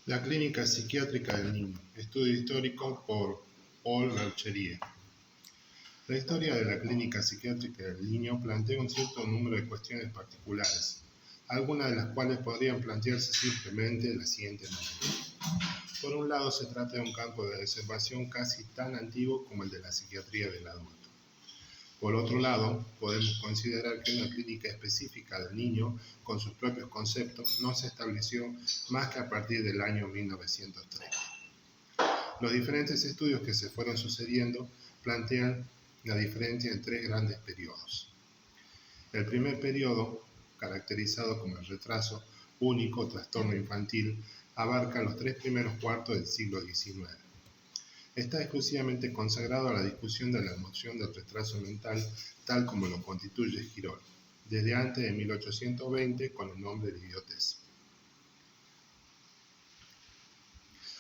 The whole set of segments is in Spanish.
La clínica psiquiátrica del niño. Estudio histórico por Paul Bercherie. La historia de la clínica psiquiátrica del niño plantea un cierto número de cuestiones particulares, algunas de las cuales podrían plantearse simplemente de la siguiente manera. Por un lado, se trata de un campo de observación casi tan antiguo como el de la psiquiatría del adulto. Por otro lado, podemos considerar que una clínica específica del niño, con sus propios conceptos, no se estableció más que a partir del año 1903. Los diferentes estudios que se fueron sucediendo plantean la diferencia en tres grandes periodos. El primer periodo, caracterizado como el retraso único o trastorno infantil, abarca los tres primeros cuartos del siglo XIX. Está exclusivamente consagrado a la discusión de la noción del retraso mental, tal como lo constituye Esquirol, desde antes de 1820 con el nombre de idiotez.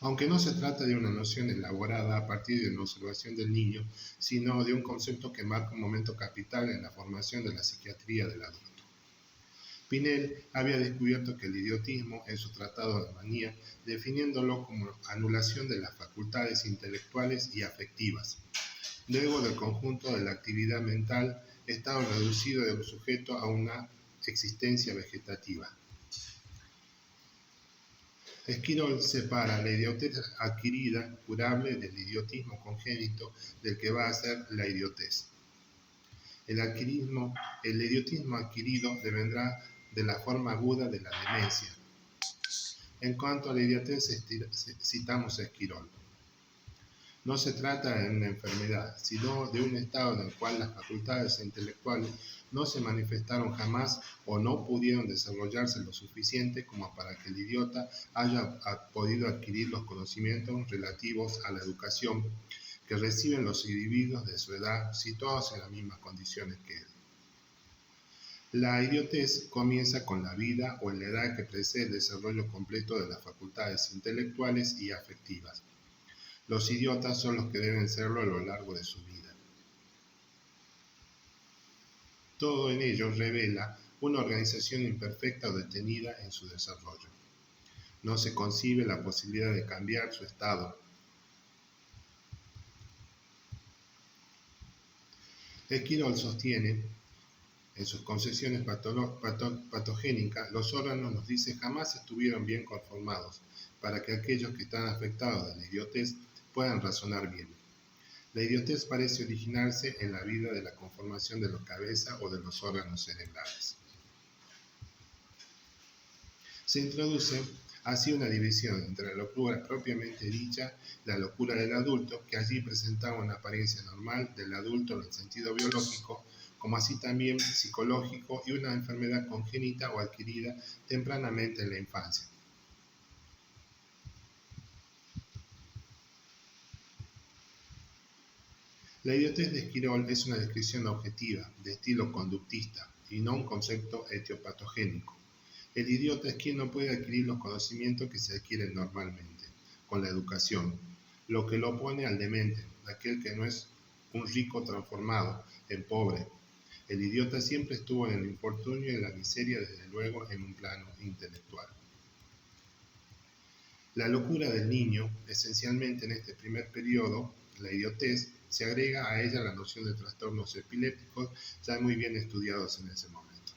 Aunque no se trata de una noción elaborada a partir de una observación del niño, sino de un concepto que marca un momento capital en la formación de la psiquiatría del adulto. Pinel había descubierto que el idiotismo en su tratado de manía, definiéndolo como anulación de las facultades intelectuales y afectivas. Luego del conjunto de la actividad mental, estaba reducido del sujeto a una existencia vegetativa. Esquirol separa la idiotez adquirida, curable, del idiotismo congénito, del que va a ser la idiotez. El idiotismo adquirido devendrá de la forma aguda de la demencia. En cuanto a la idiotez, citamos a Esquirol. No se trata de una enfermedad, sino de un estado en el cual las facultades intelectuales no se manifestaron jamás o no pudieron desarrollarse lo suficiente como para que el idiota haya podido adquirir los conocimientos relativos a la educación que reciben los individuos de su edad situados en las mismas condiciones que él. La idiotez comienza con la vida o en la edad que precede el desarrollo completo de las facultades intelectuales y afectivas. Los idiotas son los que deben serlo a lo largo de su vida. Todo en ello revela una organización imperfecta o detenida en su desarrollo. No se concibe la posibilidad de cambiar su estado. Esquirol sostiene, en sus concepciones patogénicas, los órganos, nos dice, jamás estuvieron bien conformados para que aquellos que están afectados de la idiotez puedan razonar bien. La idiotez parece originarse en la vida de la conformación de la cabeza o de los órganos cerebrales. Se introduce así una división entre la locura propiamente dicha, la locura del adulto, que allí presentaba una apariencia normal del adulto en el sentido biológico, como así también psicológico, y una enfermedad congénita o adquirida tempranamente en la infancia. La idiotez de Esquirol es una descripción objetiva, de estilo conductista, y no un concepto etiopatogénico. El idiota es quien no puede adquirir los conocimientos que se adquieren normalmente, con la educación, lo que lo opone al demente, aquel que no es un rico transformado en pobre. El idiota siempre estuvo en el infortunio y en la miseria, desde luego en un plano intelectual. La locura del niño, esencialmente en este primer periodo, la idiotez, se agrega a ella la noción de trastornos epilépticos ya muy bien estudiados en ese momento.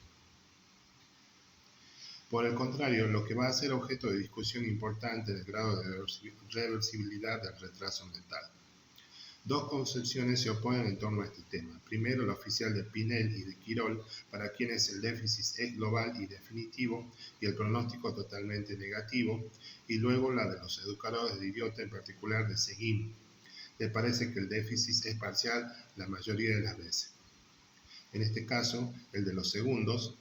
Por el contrario, lo que va a ser objeto de discusión importante es el grado de reversibilidad del retraso mental. Dos concepciones se oponen en torno a este tema. Primero, la oficial de Pinel y de Quirol, para quienes el déficit es global y definitivo y el pronóstico totalmente negativo, y luego la de los educadores de idiota, en particular de Seguin. Le parece que el déficit es parcial la mayoría de las veces. En este caso, el de los segundos,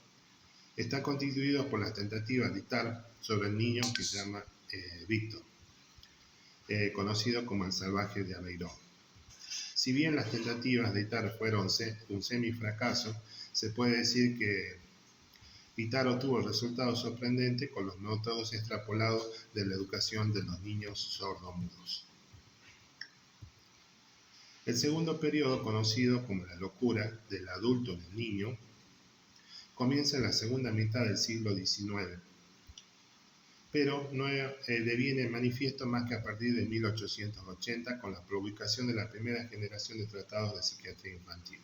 está constituido por las tentativas de dictar sobre el niño que se llama Víctor, conocido como el salvaje de Aveiro. Si bien las tentativas de dictar fueron un semifracaso, se puede decir que Vitar obtuvo resultados sorprendentes con los métodos extrapolados de la educación de los niños sordomudos. El segundo periodo, conocido como la locura del adulto en el niño, comienza en la segunda mitad del siglo XIX. pero no deviene manifiesto más que a partir de 1880 con la publicación de la primera generación de tratados de psiquiatría infantil.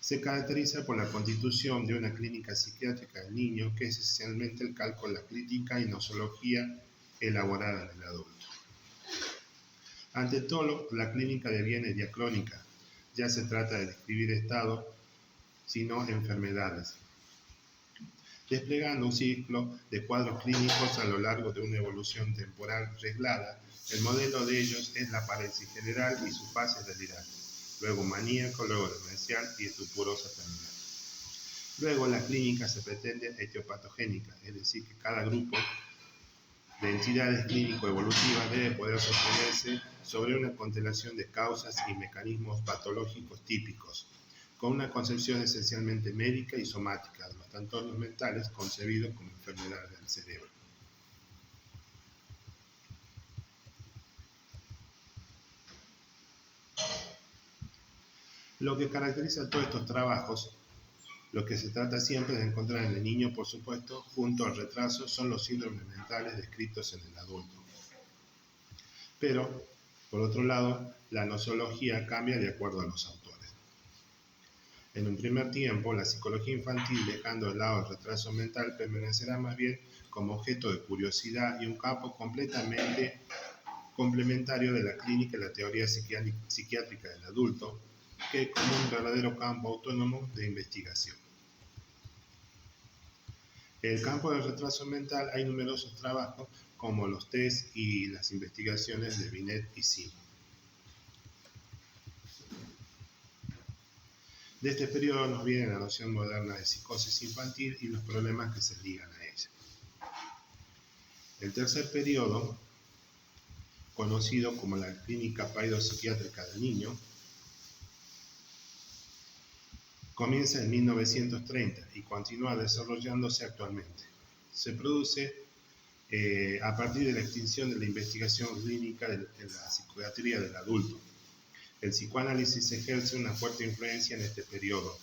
Se caracteriza por la constitución de una clínica psiquiátrica del niño, que es esencialmente el cálculo de la clínica y nosología elaborada en el adulto. Ante todo, la clínica deviene diacrónica. Ya se trata de describir estados, sino enfermedades, desplegando un ciclo de cuadros clínicos a lo largo de una evolución temporal reglada. El modelo de ellos es la paresis general y sus fases delirantes, luego maníaco, luego demencial y estupurosa terminal. Luego la clínica se pretende etiopatogénica, es decir, que cada grupo de entidades clínico-evolutivas debe poder sostenerse sobre una constelación de causas y mecanismos patológicos típicos, con una concepción esencialmente médica y somática de los trastornos mentales concebidos como enfermedades del cerebro. Lo que caracteriza a todos estos trabajos, lo que se trata siempre de encontrar en el niño, por supuesto, junto al retraso, son los síndromes mentales descritos en el adulto. Pero, por otro lado, la nosología cambia de acuerdo a los autores. En un primer tiempo, la psicología infantil, dejando de lado el retraso mental, permanecerá más bien como objeto de curiosidad y un campo completamente complementario de la clínica y la teoría psiquiátrica del adulto, que como un verdadero campo autónomo de investigación. En el campo del retraso mental hay numerosos trabajos como los test y las investigaciones de Binet y Sim. De este periodo nos viene la noción moderna de psicosis infantil y los problemas que se ligan a ella. El tercer periodo, conocido como la clínica paidopsiquiátrica del niño, comienza en 1930 y continúa desarrollándose actualmente. Se produce a partir de la extinción de la investigación clínica de la psiquiatría del adulto. El psicoanálisis ejerce una fuerte influencia en este periodo.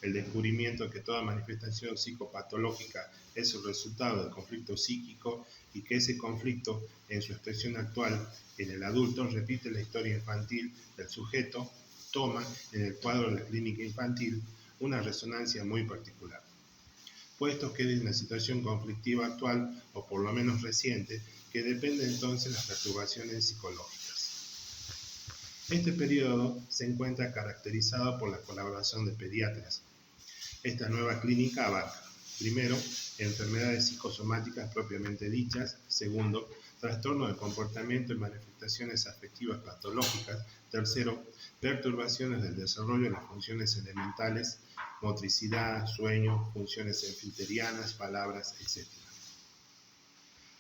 El descubrimiento de que toda manifestación psicopatológica es el resultado del conflicto psíquico y que ese conflicto, en su expresión actual en el adulto, repite la historia infantil del sujeto, toma en el cuadro de la clínica infantil una resonancia muy particular, puesto que es una situación conflictiva actual, o por lo menos reciente, que depende entonces de las perturbaciones psicológicas. Este periodo se encuentra caracterizado por la colaboración de pediatras. Esta nueva clínica abarca, primero, enfermedades psicosomáticas propiamente dichas; segundo, trastorno de comportamiento y manifestaciones afectivas patológicas; tercero, perturbaciones del desarrollo de las funciones elementales, motricidad, sueño, funciones enfiterianas, palabras, etc.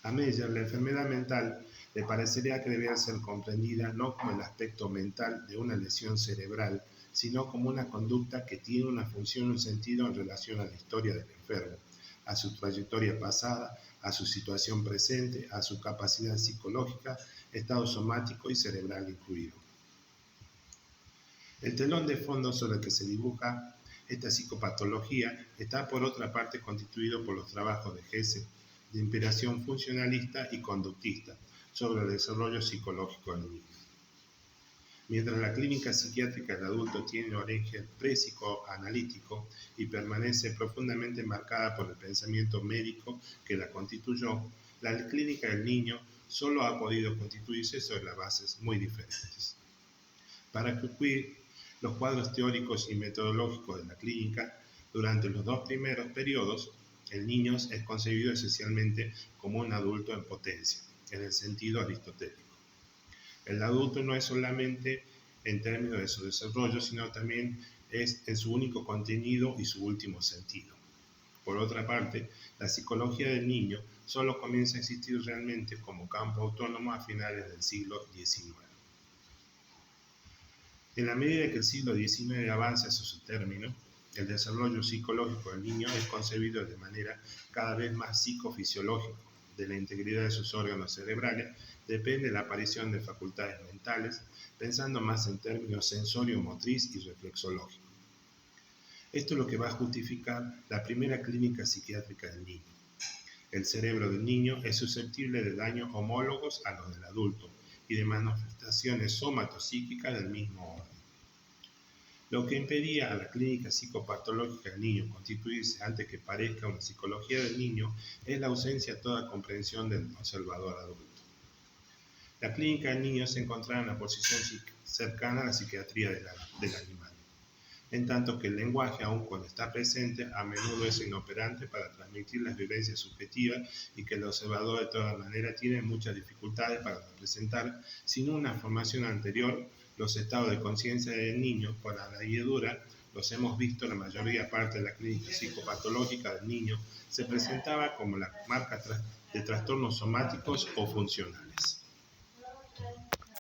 A Meyer, la enfermedad mental le parecería que debía ser comprendida no como el aspecto mental de una lesión cerebral, sino como una conducta que tiene una función y un sentido en relación a la historia del enfermo, a su trayectoria pasada, a su situación presente, a su capacidad psicológica, estado somático y cerebral incluido. El telón de fondo sobre el que se dibuja esta psicopatología está por otra parte constituido por los trabajos de Hesse, de inspiración funcionalista y conductista, sobre el desarrollo psicológico del niño. Mientras la clínica psiquiátrica del adulto tiene un origen pre-psicoanalítico y permanece profundamente marcada por el pensamiento médico que la constituyó, la clínica del niño solo ha podido constituirse sobre las bases muy diferentes. Para concluir, los cuadros teóricos y metodológicos de la clínica, durante los dos primeros periodos, el niño es concebido esencialmente como un adulto en potencia, en el sentido aristotélico. El adulto no es solamente en términos de su desarrollo, sino también es en su único contenido y su último sentido. Por otra parte, la psicología del niño solo comienza a existir realmente como campo autónomo a finales del siglo XIX. En la medida que el siglo XIX avanza hacia su término, el desarrollo psicológico del niño es concebido de manera cada vez más psicofisiológica. De la integridad de sus órganos cerebrales depende la aparición de facultades mentales, pensando más en términos sensorio-motriz y reflexológico. Esto es lo que va a justificar la primera clínica psiquiátrica del niño. El cerebro del niño es susceptible de daños homólogos a los del adulto y de manifestaciones somatopsíquicas del mismo orden. Lo que impedía a la clínica psicopatológica del niño constituirse antes que parezca una psicología del niño es la ausencia de toda comprensión del observador adulto. La clínica del niño se encontraba en una posición cercana a la psiquiatría del animal, en tanto que el lenguaje, aun cuando está presente, a menudo es inoperante para transmitir las vivencias subjetivas y que el observador de todas maneras tiene muchas dificultades para representar, sin una formación anterior, los estados de conciencia del niño. Por añadidura, los hemos visto, la mayoría parte de la clínica psicopatológica del niño se presentaba como la marca de trastornos somáticos o funcionales.